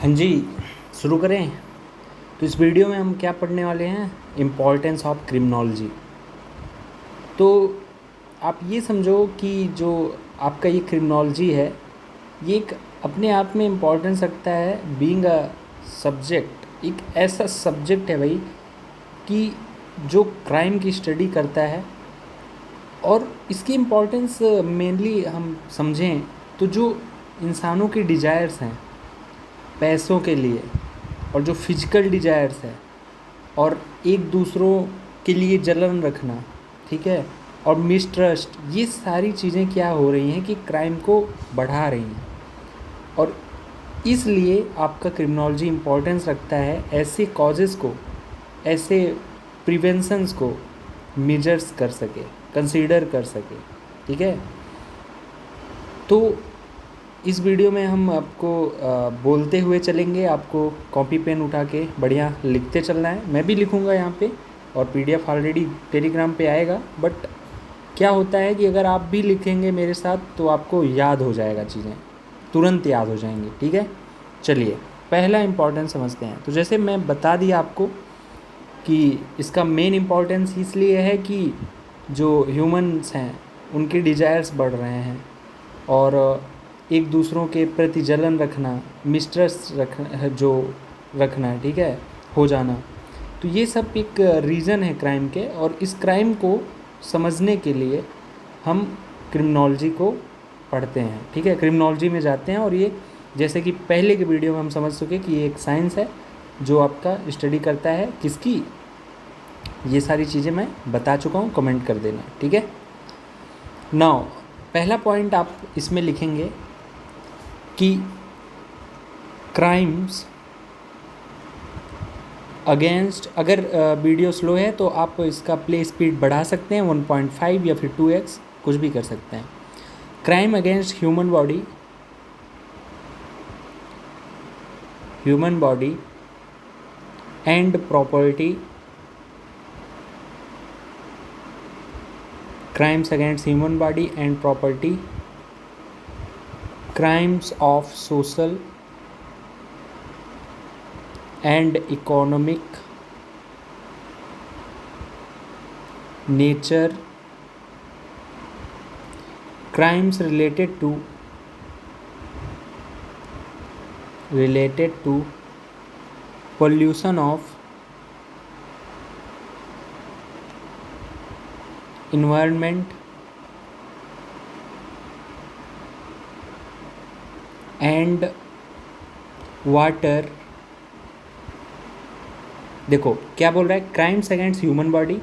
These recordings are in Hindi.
हाँ जी, शुरू करें। तो इस वीडियो में हम क्या पढ़ने वाले हैं, इम्पोर्टेंस ऑफ क्रिमिनोलॉजी। तो आप ये समझो कि जो आपका ये क्रिमिनोलॉजी है, ये एक अपने आप में इम्पोर्टेंस रखता है। बीइंग अ सब्जेक्ट, एक ऐसा सब्जेक्ट है भाई कि जो क्राइम की स्टडी करता है। और इसकी इम्पोर्टेंस मेनली हम समझें तो जो इंसानों की डिज़ायर्स हैं पैसों के लिए, और जो फिजिकल डिज़ायर्स है, और एक दूसरों के लिए जलन रखना, ठीक है, और मिसट्रस्ट, ये सारी चीज़ें क्या हो रही हैं कि क्राइम को बढ़ा रही हैं। और इसलिए आपका क्रिमिनोलॉजी इम्पोर्टेंस रखता है ऐसे कॉजेज़ को, ऐसे प्रिवेंशंस को मेजर्स कर सके, कंसीडर कर सके, ठीक है। तो इस वीडियो में हम आपको बोलते हुए चलेंगे, आपको कॉपी पेन उठा के बढ़िया लिखते चलना है। मैं भी लिखूँगा यहाँ पे, और पीडीएफ ऑलरेडी टेलीग्राम पे आएगा। बट क्या होता है कि अगर आप भी लिखेंगे मेरे साथ तो आपको याद हो जाएगा, चीज़ें तुरंत याद हो जाएंगी, ठीक है। चलिए पहला इम्पोर्टेंस समझते हैं। तो जैसे मैं बता दिया आपको कि इसका मेन इम्पोर्टेंस इसलिए है कि जो ह्यूमंस हैं उनके डिज़ायर्स बढ़ रहे हैं, और एक दूसरों के प्रति जलन रखना, मिसट्रस्ट रखना है, ठीक है, हो जाना। तो ये सब एक रीज़न है क्राइम के, और इस क्राइम को समझने के लिए हम क्रिमिनोलॉजी को पढ़ते हैं, ठीक है, क्रिमिनोलॉजी में जाते हैं। और ये जैसे कि पहले के वीडियो में हम समझ चुके कि ये एक साइंस है जो आपका स्टडी करता है किसकी, ये सारी चीज़ें मैं बता चुका हूँ, कमेंट कर देना, ठीक है। नाउ पहला पॉइंट आप इसमें लिखेंगे कि क्राइम्स अगेंस्ट, अगर वीडियो स्लो है तो आप इसका प्ले स्पीड बढ़ा सकते हैं 1.5 या फिर 2x, कुछ भी कर सकते हैं। Crime against human body and property, crimes against human body and property, crimes of social and economic nature, crimes related to pollution of environment and water। देखो क्या बोल रहा है, crimes against human body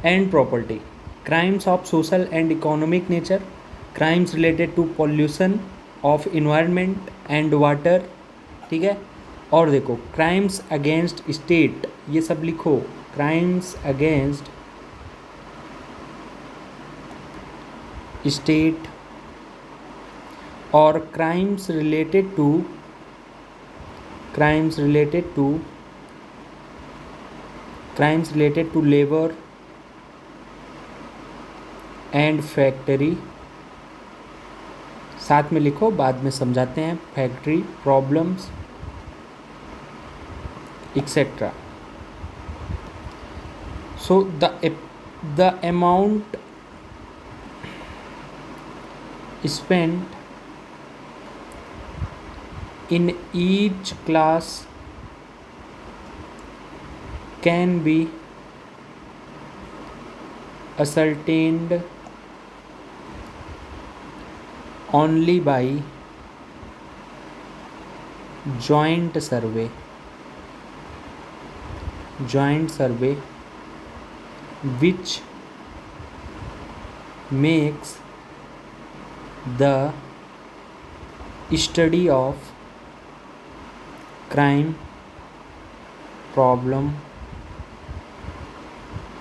and property, crimes of social and economic nature, crimes related to pollution of environment and water, ठीक है। और देखो क्राइम्स अगेंस्ट स्टेट, ये सब लिखो, क्राइम्स अगेंस्ट स्टेट, और crimes related to labour and factory, साथ में लिखो, बाद में समझाते हैं, factory problems etcetera. So the amount spent in each class can be ascertained only by joint survey, which makes the study of crime problem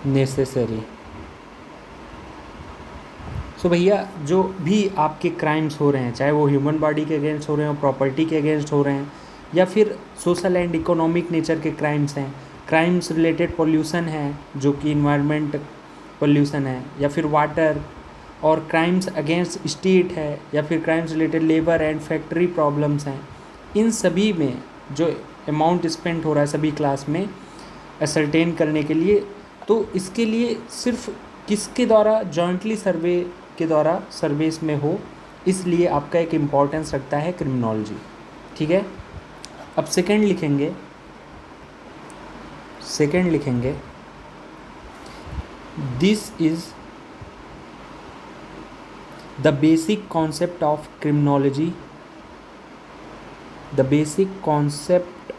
necessary। सो भैया जो भी आपके क्राइम्स हो रहे हैं, चाहे वो ह्यूमन बॉडी के अगेंस्ट हो रहे हो, प्रॉपर्टी के अगेंस्ट हो रहे हैं, या फिर सोशल एंड इकोनॉमिक नेचर के क्राइम्स हैं, क्राइम्स रिलेटेड पोल्यूशन है जो कि इन्वायरमेंट पोल्यूशन है, या फिर वाटर, और क्राइम्स अगेंस्ट स्टेट है, या फिर crimes related labour and factory problems हैं, इन सभी में जो अमाउंट स्पेंड हो रहा है सभी क्लास में असरटेन करने के लिए, तो इसके लिए सिर्फ किसके द्वारा, जॉइंटली सर्वे के द्वारा सर्वे इसमें हो, इसलिए आपका एक इम्पॉर्टेंस रखता है क्रिमिनोलॉजी। ठीक है, अब सेकंड लिखेंगे this is the basic concept of criminology, the basic concept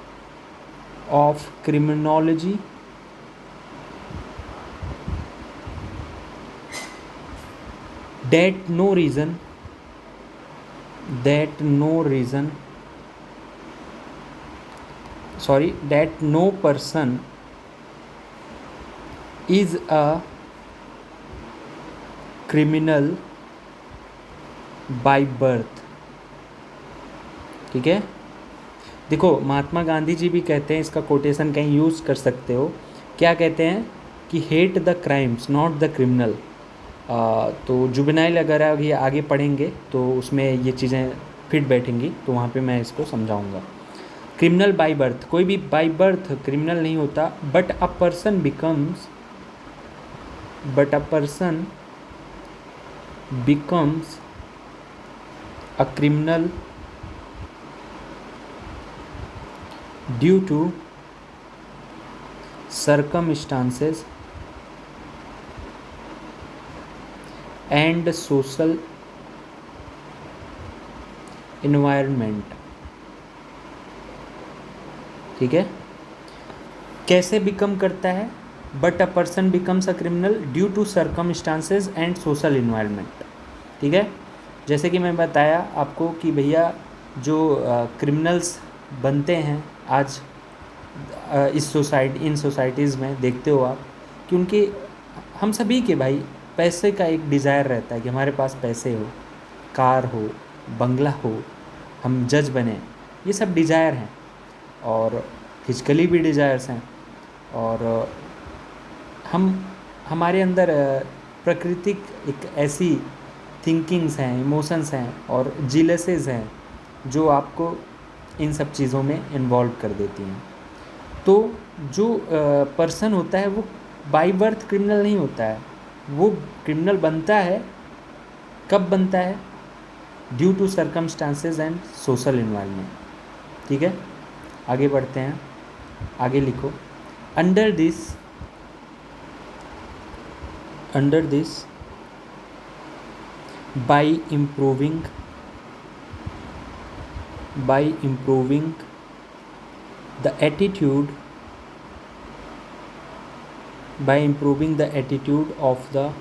of criminology that no person is a criminal by birth। ठीक है, देखो महात्मा गांधी जी भी कहते हैं, इसका कोटेशन कहीं यूज़ कर सकते हो, क्या कहते हैं कि hate the crimes not the criminal. तो जुवेनाइल अगर ये आगे पढ़ेंगे तो उसमें ये चीज़ें फिट बैठेंगी, तो वहाँ पे मैं इसको समझाऊंगा। क्रिमिनल बाय बर्थ, कोई भी बाय बर्थ क्रिमिनल नहीं होता, but a person becomes a criminal due to circumstances and social environment। ठीक है, कैसे बिकम करता है, but a person becomes a criminal due to circumstances and social environment. ठीक है, जैसे कि मैं बताया आपको कि भैया जो क्रिमिनल्स बनते हैं आज इन सोसाइटीज़ में देखते हो आप कि उनके, हम सभी के भाई पैसे का एक डिज़ायर रहता है कि हमारे पास पैसे हो, कार हो, बंगला हो, हम जज बने, ये सब डिज़ायर हैं और फिजिकली भी डिज़ायर्स हैं। और हमारे अंदर प्राकृतिक एक ऐसी थिंकिंग्स हैं, इमोशंस हैं और जिलसेस हैं जो आपको इन सब चीज़ों में इन्वॉल्व कर देती हैं। तो जो पर्सन होता है वो बाय बर्थ क्रिमिनल नहीं होता है, वो क्रिमिनल बनता है, कब बनता है, due to circumstances and social environment. ठीक है, आगे बढ़ते हैं, आगे लिखो, under this by improving the attitude of the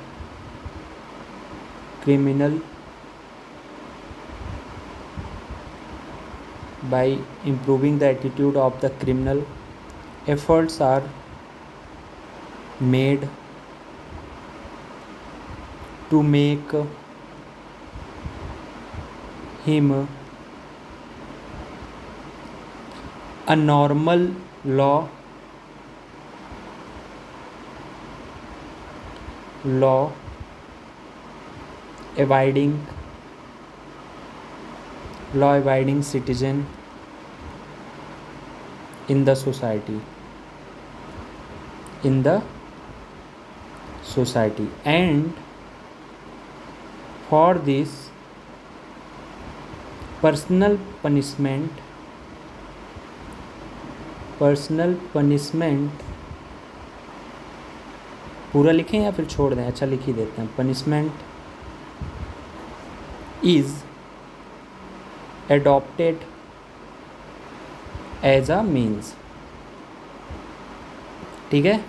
criminal, efforts are made to make him a normal law abiding citizen in the society, and for this personal punishment पूरा लिखें या फिर छोड़ दें? अच्छा, लिख ही देते हैं। Punishment is adopted as a means. ठीक है,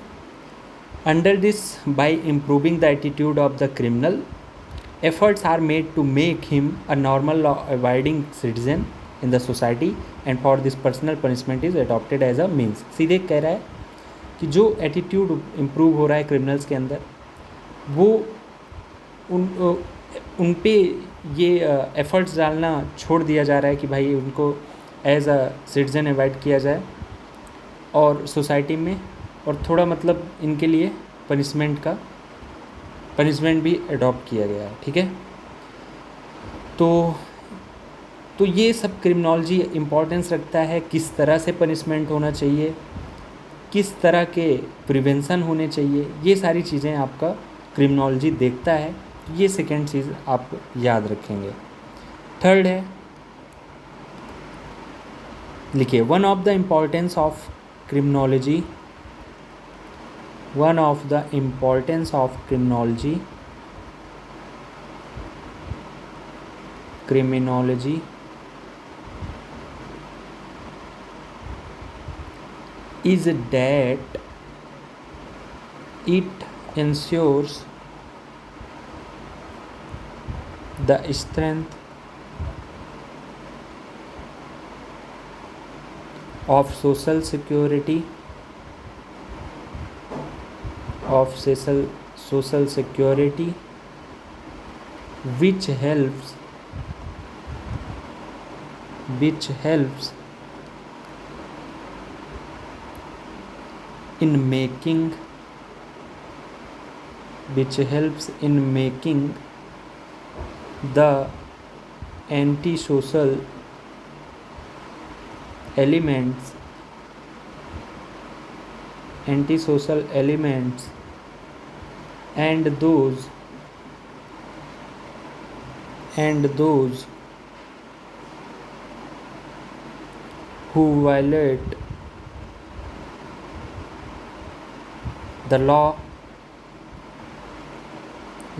under this by improving the attitude of the criminal, efforts are made to make him a normal law abiding citizen in the society, and for this personal punishment is adopted as a means। सीधे कह रहा है कि जो एटीट्यूड इम्प्रूव हो रहा है क्रिमिनल्स के अंदर, वो उन पे ये एफर्ट्स डालना छोड़ दिया जा रहा है कि भाई उनको एज अ सिटीजन अवॉइड किया जाए और सोसाइटी में, और थोड़ा मतलब इनके लिए पनिशमेंट भी अडॉप्ट किया गया है। ठीक है, तो तो ये सब क्रिमिनोलॉजी इम्पोर्टेंस रखता है, किस तरह से पनिशमेंट होना चाहिए, किस तरह के प्रिवेंशन होने चाहिए, ये सारी चीज़ें आपका क्रिमिनोलॉजी देखता है। ये सेकेंड चीज़ आप याद रखेंगे। थर्ड है, लिखिए, one of the importance of criminology, one of the importance of criminology, criminology is that it ensures the strength of social security, of social security, which helps in making the antisocial elements and those who violate the law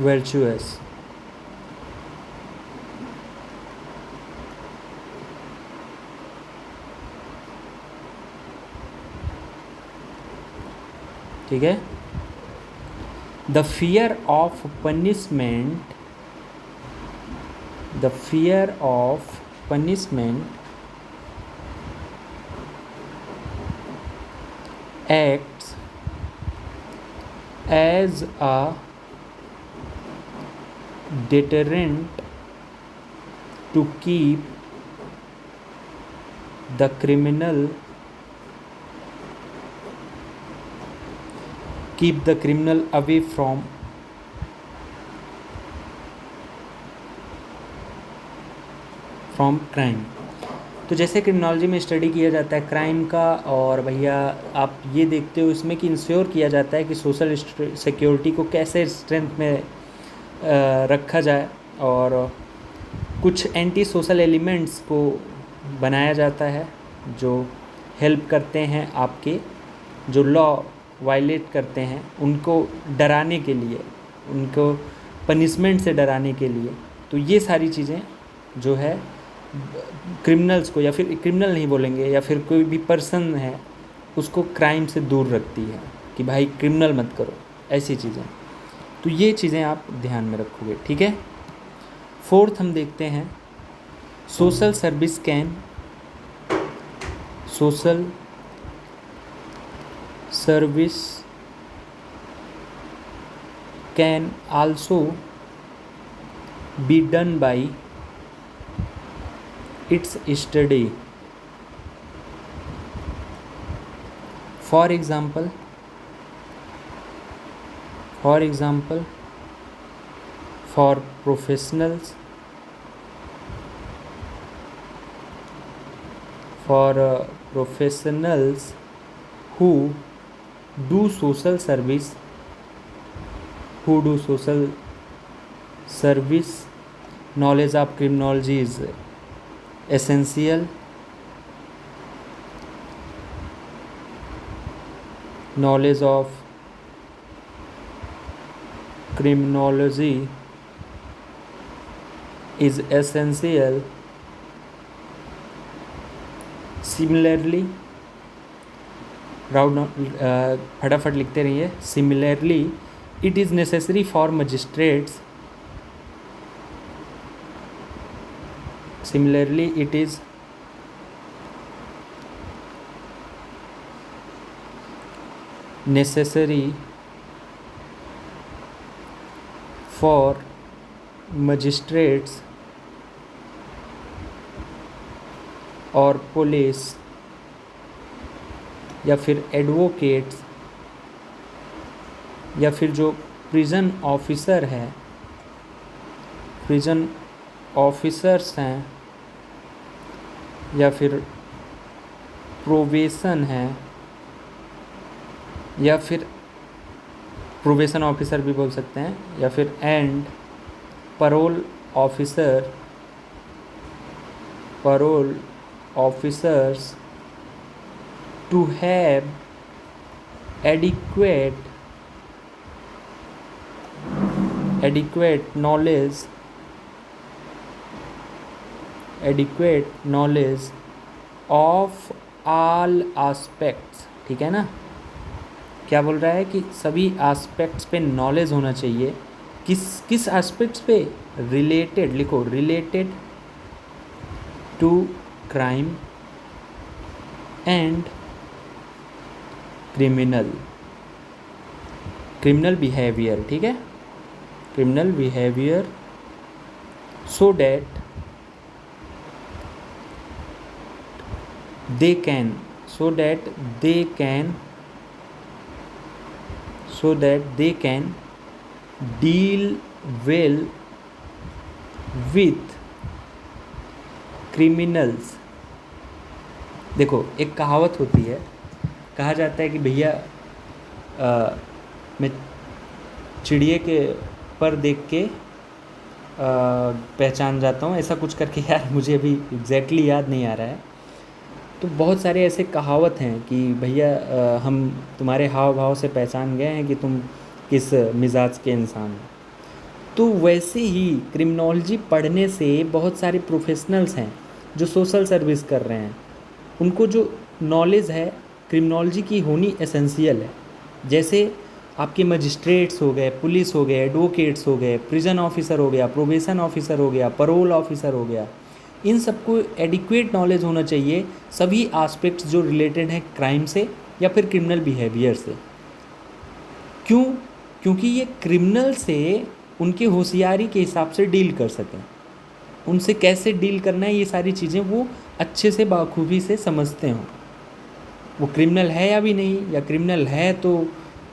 virtuous. ठीक है। The fear of punishment acts as a deterrent to keep the criminal away from crime। तो जैसे क्रिमिनोलॉजी में स्टडी किया जाता है क्राइम का, और भैया आप ये देखते हो इसमें कि इंश्योर किया जाता है कि सोशल सिक्योरिटी को कैसे स्ट्रेंथ में रखा जाए, और कुछ एंटी सोशल एलिमेंट्स को बनाया जाता है जो हेल्प करते हैं आपके जो लॉ वायलेट करते हैं उनको डराने के लिए, उनको पनिशमेंट से डराने के लिए। तो ये सारी चीज़ें जो है क्रिमिनल्स को, या फिर क्रिमिनल नहीं बोलेंगे, या फिर कोई भी पर्सन है उसको क्राइम से दूर रखती है कि भाई क्रिमिनल मत करो, ऐसी चीज़ें। तो ये चीज़ें आप ध्यान में रखोगे, ठीक है। फोर्थ हम देखते हैं, social service can also be done by its study. For example, for professionals who do social service, knowledge of criminology is essential. Knowledge of criminology is essential. Similarly, फटाफट लिखते रहिए। Similarly, it is necessary for magistrates. Similarly, it is necessary for magistrates और पुलिस या फिर एडवोकेट्स या फिर जो प्रिजन ऑफिसर्स हैं या फिर प्रोबेशन है, या फिर प्रोबेशन ऑफिसर भी बोल सकते हैं, या फिर and parole officers to have adequate knowledge of all aspects। ठीक है ना, क्या बोल रहा है कि सभी एस्पेक्ट्स पे नॉलेज होना चाहिए। किस एस्पेक्ट्स पे? रिलेटेड, लिखो, related to crime and criminal behaviour. ठीक है, criminal behaviour, so that they can deal well with criminals। देखो, एक कहावत होती है, कहा जाता है कि भैया मैं चिड़िए के पर देख के पहचान जाता हूँ, ऐसा कुछ करके, यार मुझे अभी एग्जैक्टली याद नहीं आ रहा है। तो बहुत सारे ऐसे कहावत हैं कि भैया हम तुम्हारे हाव भाव से पहचान गए हैं कि तुम किस मिजाज के इंसान हो। तो वैसे ही क्रिमिनोलॉजी पढ़ने से बहुत सारे प्रोफेशनल्स हैं जो सोशल सर्विस कर रहे हैं, उनको जो नॉलेज है क्रिमिनोलॉजी की होनी एसेंशियल है। जैसे आपके मजिस्ट्रेट्स हो गए, पुलिस हो गए, एडवोकेट्स हो गए, प्रिजन ऑफिसर हो गया, प्रोबेशन ऑफिसर हो गया, परोल ऑफिसर हो गया, इन सबको एडिक्वेट नॉलेज होना चाहिए सभी एस्पेक्ट्स जो रिलेटेड हैं क्राइम से या फिर क्रिमिनल बिहेवियर से। क्यों? क्योंकि ये क्रिमिनल से उनके होशियारी के हिसाब से डील कर सकें, उनसे कैसे डील करना है, ये सारी चीज़ें वो अच्छे से बाखूबी से समझते हों। वो क्रिमिनल है या भी नहीं, या क्रिमिनल है तो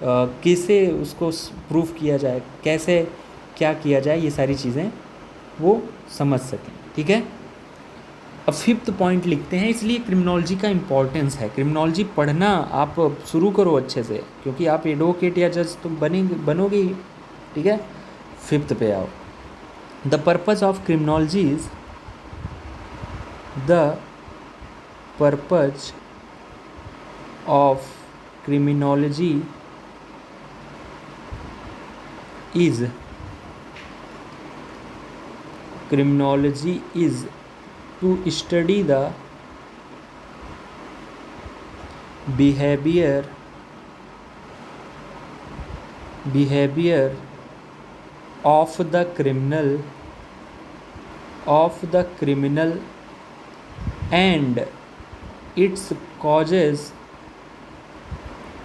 कैसे उसको प्रूफ किया जाए, कैसे क्या किया जाए, ये सारी चीज़ें वो समझ सकें। ठीक है, अब 5th पॉइंट लिखते हैं, इसलिए क्रिमिनोलॉजी का इम्पोर्टेंस है। क्रिमिनोलॉजी पढ़ना आप शुरू करो अच्छे से, क्योंकि आप एडवोकेट या जज तो बनोगे ही। ठीक है, 5th पे आओ। The purpose of criminology is to study the behavior of the criminal and its causes,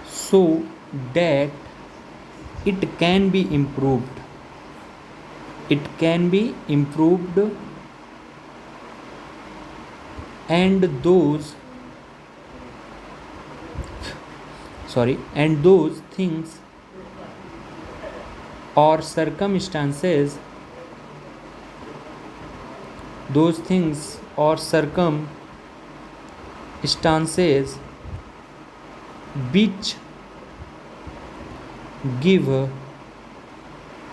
so that it can be improved and those things or circumstances which give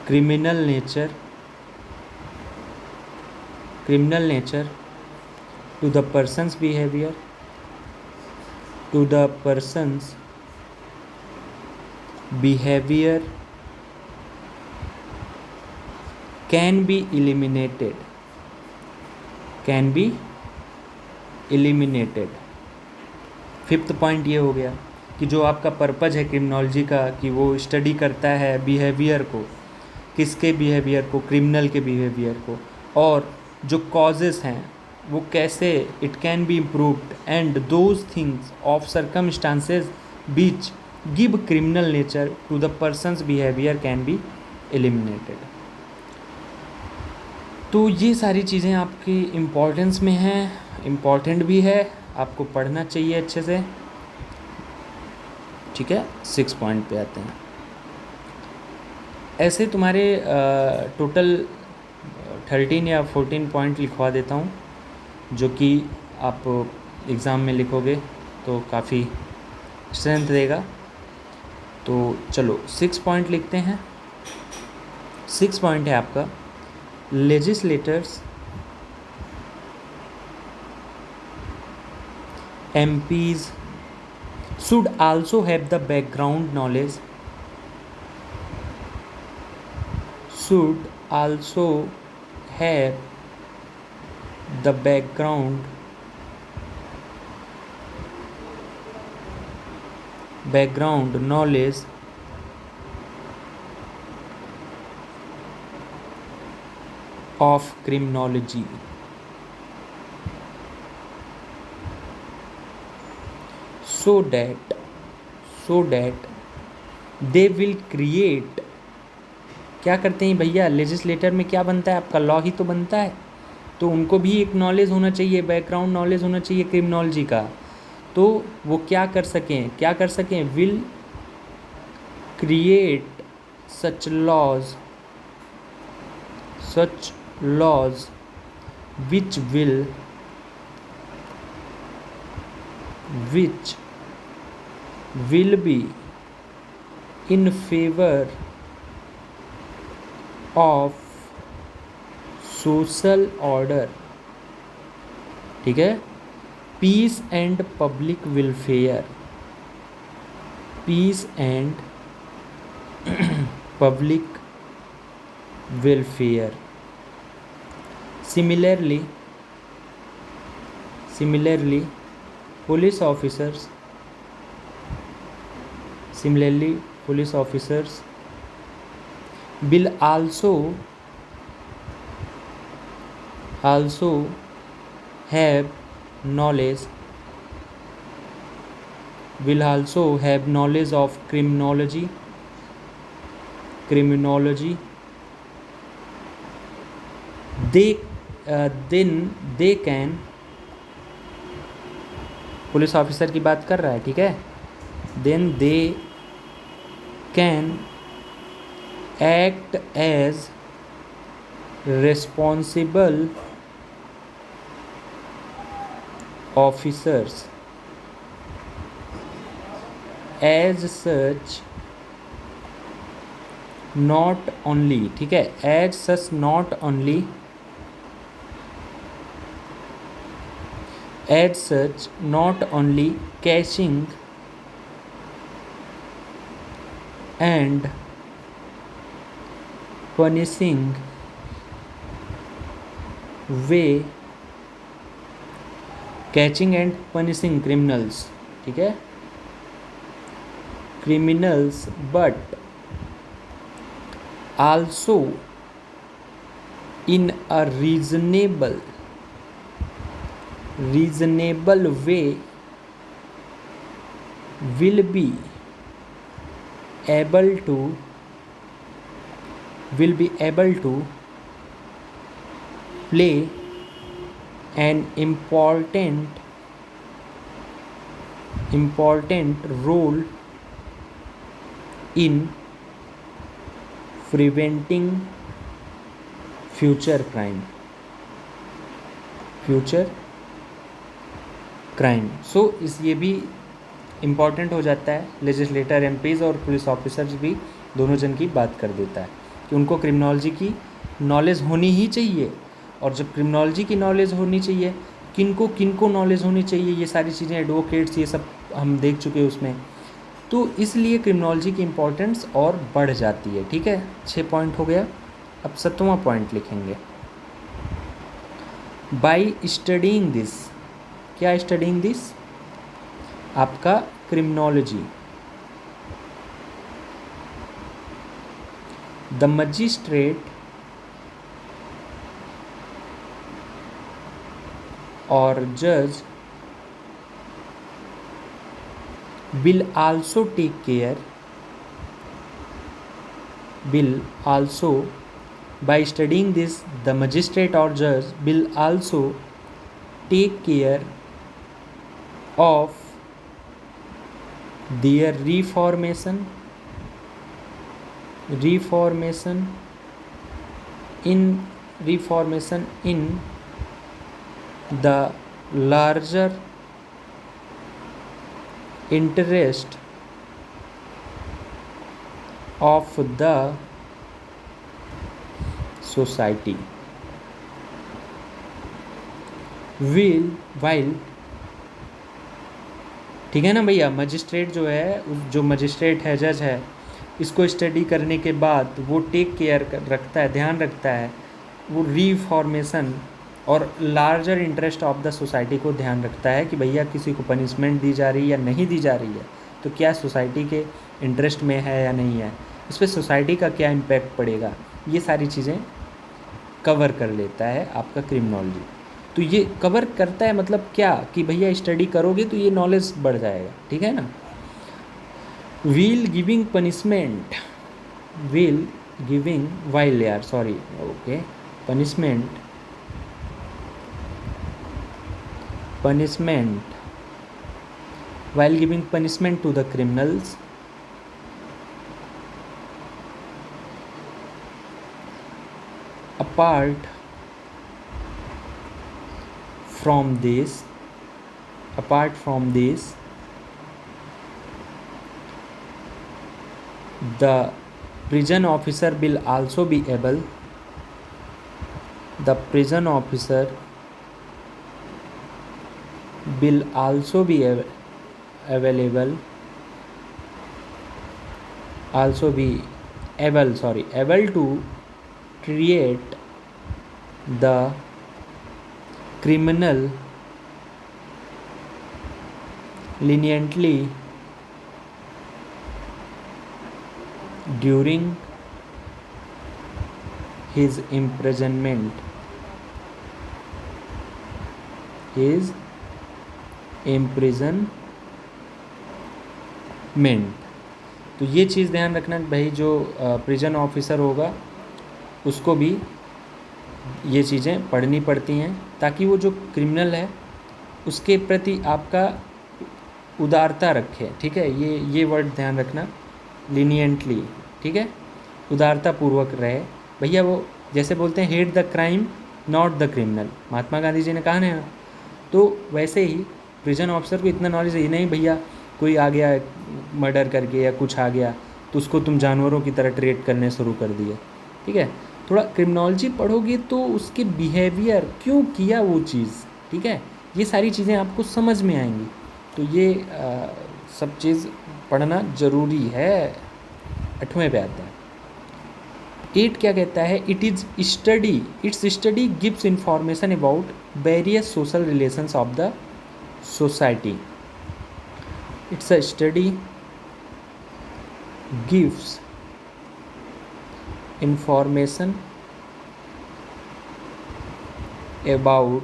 criminal nature to the person's behavior, can be eliminated। 5th point ये हो गया कि जो आपका पर्पज़ है क्रिमिनोलॉजी का, कि वो स्टडी करता है बिहेवियर को, किसके बिहेवियर को? क्रिमिनल के बिहेवियर को, और जो कॉजेज़ हैं वो कैसे it can be improved and those things of circumstances which give criminal nature to the person's behaviour can be eliminated. तो ये सारी चीज़ें आपकी इम्पोर्टेंस में हैं, इम्पॉर्टेंट भी है, आपको पढ़ना चाहिए अच्छे से। ठीक है, 6 पॉइंट पे आते हैं। ऐसे तुम्हारे टोटल 13 या 14 पॉइंट लिखवा देता हूँ, जो कि आप एग्ज़ाम में लिखोगे तो काफ़ी स्ट्रेंथ देगा। तो चलो 6 पॉइंट लिखते हैं। 6 पॉइंट है आपका, legislators, MPs should also have the background knowledge, should also have the background knowledge of criminology, so that they will create। क्या करते हैं भैया, लेजिस्लेटर में क्या बनता है आपका, लॉ ही तो बनता है। तो उनको भी एक नॉलेज होना चाहिए, बैकग्राउंड नॉलेज होना चाहिए क्रिमिनोलॉजी का। तो वो क्या कर सकें, will create such laws which will be in favor of social order, ठीक है, peace and public welfare, peace and public welfare. Similarly, police officers will also have knowledge of criminology, then they can, police officer की बात कर रहा है, ठीक है, then they can act as responsible officers, as such not only, ठीक है, as such not only catching and punishing criminals, ठीक है, but also in a reasonable way will be able to play an important role in preventing future crime। सो ये भी इम्पॉर्टेंट हो जाता है, लेजिस्लेटर, MPs और पुलिस ऑफिसर्स भी दोनों जन की बात कर देता है कि उनको क्रिमिनोलॉजी की नॉलेज होनी ही चाहिए। और जब क्रिमिनोलॉजी की नॉलेज होनी चाहिए, किनको नॉलेज होनी चाहिए, ये सारी चीज़ें, एडवोकेट्स, ये सब हम देख चुके हैं उसमें। तो इसलिए क्रिमिनोलॉजी की इम्पोर्टेंस और बढ़ जाती है, ठीक है। 6 पॉइंट हो गया। अब 7वां पॉइंट लिखेंगे, बाई स्टडीइंग दिस। क्या स्टडीइंग दिस? आपका क्रिमिनोलॉजी। द मजिस्ट्रेट और जज will also by studying this, the magistrate or judge will also take care of their reformation in the larger interest of the society will while, ठीक है ना भैया, मजिस्ट्रेट जो है, जो मजिस्ट्रेट है, जज है, इसको स्टडी करने के बाद वो टेक केयर रखता है, ध्यान रखता है, वो रीफॉर्मेशन और larger interest of the society को ध्यान रखता है कि भैया किसी को पनिशमेंट दी जा रही है या नहीं दी जा रही है, तो क्या सोसाइटी के इंटरेस्ट में है या नहीं है, इस पर सोसाइटी का क्या इम्पैक्ट पड़ेगा, ये सारी चीज़ें कवर कर लेता है आपका क्रिमिनोलॉजी। तो ये कवर करता है मतलब क्या कि भैया स्टडी करोगे तो ये नॉलेज बढ़ जाएगा, ठीक है ना। Will giving punishment, will giving while यार sorry okay, punishment while giving punishment to the criminals apart from this the prison officer will also be able able to treat the criminal leniently during his imprisonment तो ये चीज़ ध्यान रखना भाई, जो प्रिजन ऑफिसर होगा उसको भी ये चीज़ें पढ़नी पड़ती हैं ताकि वो जो क्रिमिनल है उसके प्रति आपका उदारता रखे, ठीक है, ये वर्ड ध्यान रखना, लीनियंटली, ठीक है, उदारता पूर्वक रहे भैया। वो जैसे बोलते हैं hate the crime not the criminal, Mahatma Gandhi ji ने कहा ना, तो वैसे ही प्रिजन ऑफिसर को इतना नॉलेज ही नहीं भैया, कोई आ गया मर्डर करके या कुछ आ गया तो उसको तुम जानवरों की तरह ट्रीट करने शुरू कर दिए, ठीक है। थोड़ा क्रिमिनोलॉजी पढ़ोगे तो उसके बिहेवियर, क्यों किया वो चीज़, ठीक है, ये सारी चीज़ें आपको समझ में आएंगी। तो ये सब चीज़ पढ़ना ज़रूरी है। 8वें पे आता है 8 क्या कहता है, it's study gives information about various social relations of the society. It's a study gives information about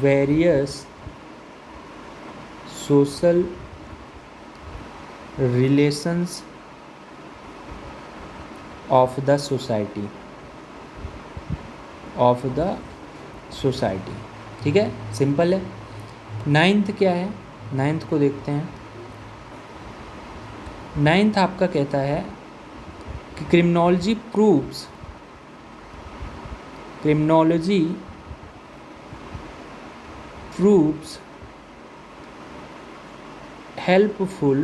various social relations of the society, ठीक है, सिंपल है। 9th क्या है, 9th को देखते हैं। 9th आपका कहता है कि criminology proves helpful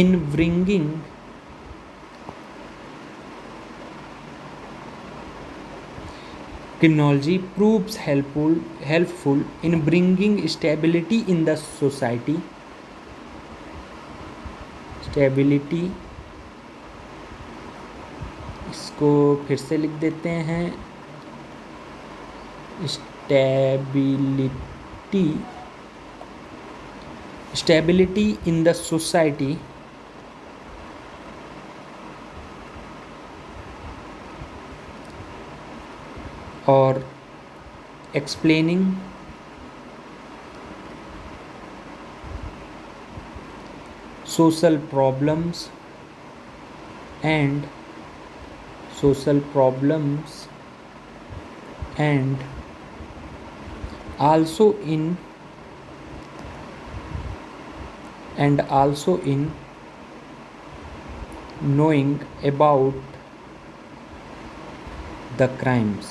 in bringing criminology proves helpful in bringing stability in the society, इसको फिर से लिख देते हैं, स्टेबिलिटी इन द सोसाइटी और explaining social problems and also in knowing about the crimes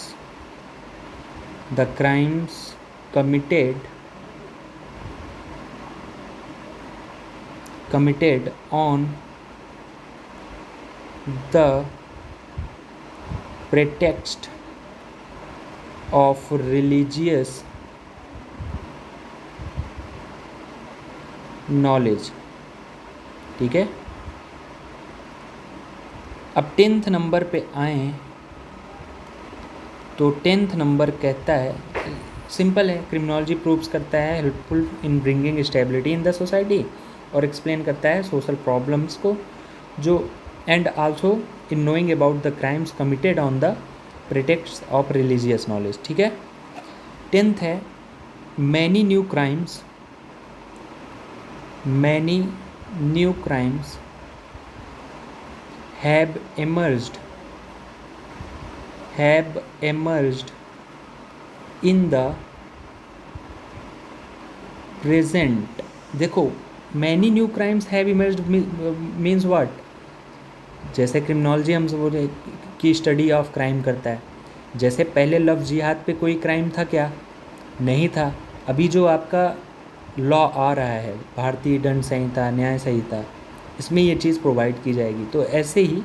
committed on the pretext of religious knowledge। ठीक है, अब 10th नंबर पे आए तो 10th नंबर कहता है, सिंपल है, क्रिमिनोलॉजी प्रूव्स करता है helpful in bringing stability in the society, और एक्सप्लेन करता है सोशल प्रॉब्लम्स को जो, and also in knowing about the crimes committed on the pretext of religious knowledge. ठीक है, 10th है, many new crimes have emerged in the present। देखो, many new crimes have emerged means what, जैसे क्रिमिनोलॉजी हम बोले की स्टडी ऑफ क्राइम करता है, जैसे पहले लफ्ज़ जिहाद पे कोई क्राइम था क्या, नहीं था। अभी जो आपका लॉ आ रहा है, भारतीय दंड संहिता, न्याय संहिता, इसमें ये चीज़ प्रोवाइड की जाएगी। तो ऐसे ही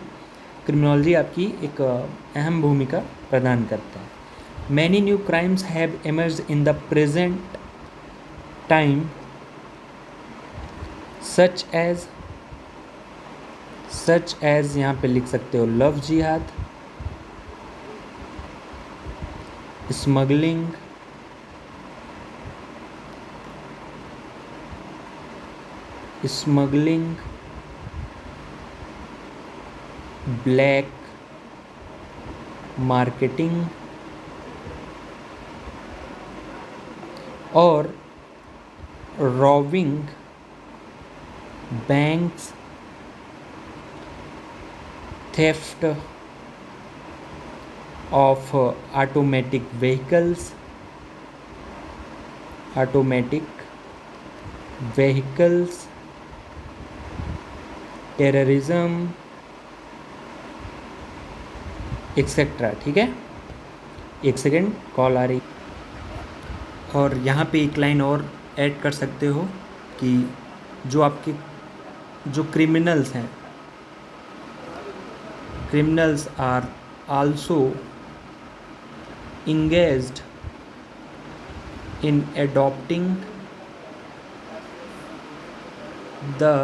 क्रिमिनोलॉजी आपकी एक अहम भूमिका प्रदान करता है। Many new crimes have emerged in the present time such as यहाँ पे लिख सकते हो love jihad, smuggling, black marketing और robbing banks, theft of automatic vehicles, terrorism etcetera. ठीक है, एक सेकेंड, कॉल आ रही। और यहाँ पे एक लाइन और ऐड कर सकते हो कि जो आपके जो क्रिमिनल्स हैं, criminals are also engaged in adopting the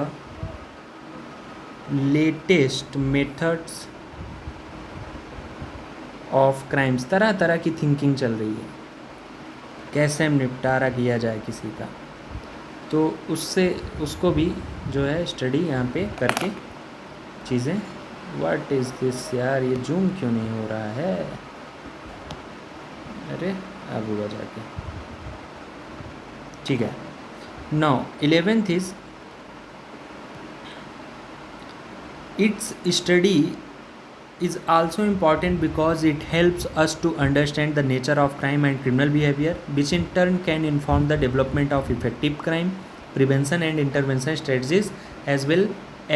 latest methods of crimes। तरह तरह की थिंकिंग चल रही है, कैसे निपटारा किया जाए किसी का, तो उसको भी जो है स्टडी यहाँ पे करके चीज़ें। व्हाट इज़ दिस यार, ये जूम क्यों नहीं हो रहा है, अरे अब हुआ जाके। ठीक है, now 11th is it's study is also important because it helps us to understand the nature of crime and criminal behavior, which in turn can inform the development of effective crime prevention and intervention strategies as well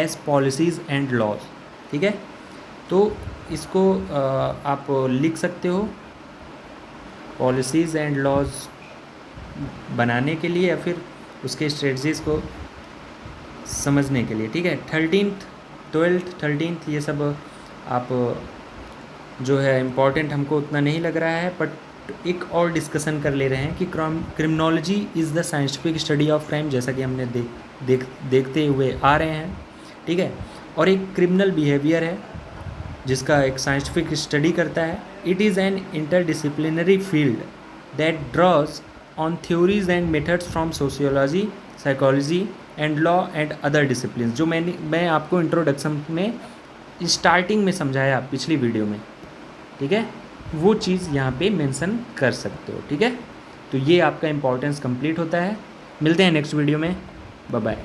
as policies and laws। ठीक है, तो इसको आप लिख सकते हो पॉलिसीज़ एंड लॉज बनाने के लिए या फिर उसके स्ट्रेटजीज़ को समझने के लिए। ठीक है, 13th 12th 13th ये सब आप जो है इम्पॉर्टेंट हमको उतना नहीं लग रहा है, बट एक और डिस्कशन कर ले रहे हैं कि criminology is the scientific study of crime, जैसा कि हमने देखते हुए आ रहे हैं। ठीक है, और एक क्रिमिनल बिहेवियर है जिसका एक साइंटिफिक स्टडी करता है। It is an interdisciplinary field that draws on theories and methods from sociology, psychology and law and other discipline, जो मैं आपको इंट्रोडक्शन में स्टार्टिंग में समझाया पिछली वीडियो में। ठीक है, वो चीज़ यहाँ पे मेंशन कर सकते हो। ठीक है, तो ये आपका इम्पोर्टेंस कंप्लीट होता है। मिलते हैं नेक्स्ट वीडियो में, बाय बाय।